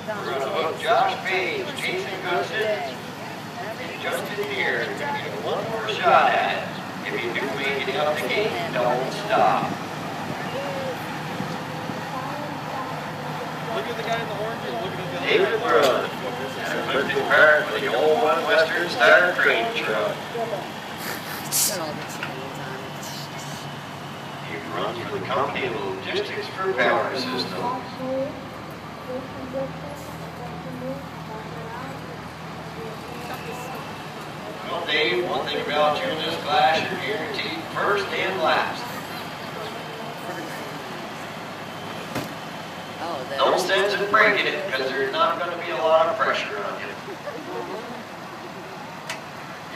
We're going to hook Josh Page, chasing Goodston. Just in here, you get one more shot at it. If you do make it out the gate, don't stop. Look at the guy in the orange and look at the David Bruin, and a Clifton Park for the old One Western Star train truck. He runs for the company of Logistics for Power Systems. Well, Dave, one thing about you in this class, you're guaranteed first and last. No sense in breaking it because there's not going to be a lot of pressure on you.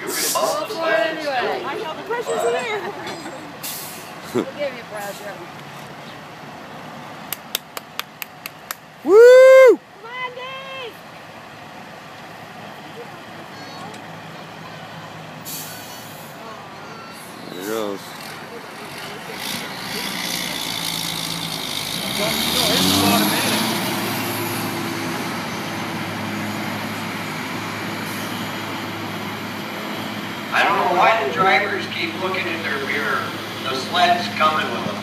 You can bump the sled anyway. I know the pressure's here. We'll give you pressure. Woo! Come on, Dave! There he goes. I don't know why the drivers keep looking in their mirror. The sled's coming with them.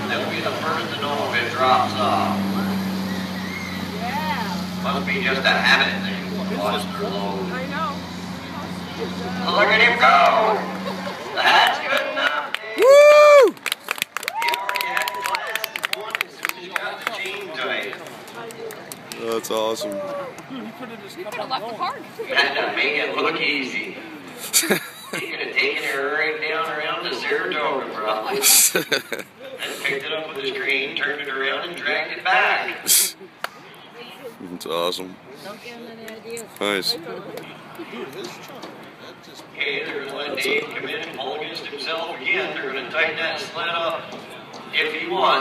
They'll be the first to know if it drops off. Yeah. Must be just a habit thing. Lost their load. I know. Look at him go! That's good enough. Woo! You already had your glasses on as soon as you got the chain tight. That's awesome. You could have left the park. Had to make it look easy. He could have taken her right down around to Saratoga, probably. And picked it up with his crane, turned it around, and dragged it back. That's awesome. Don't give him any ideas. Nice. Okay, they're going to let Dave come in and pull against himself again. They're going to tighten that sled up if he wants.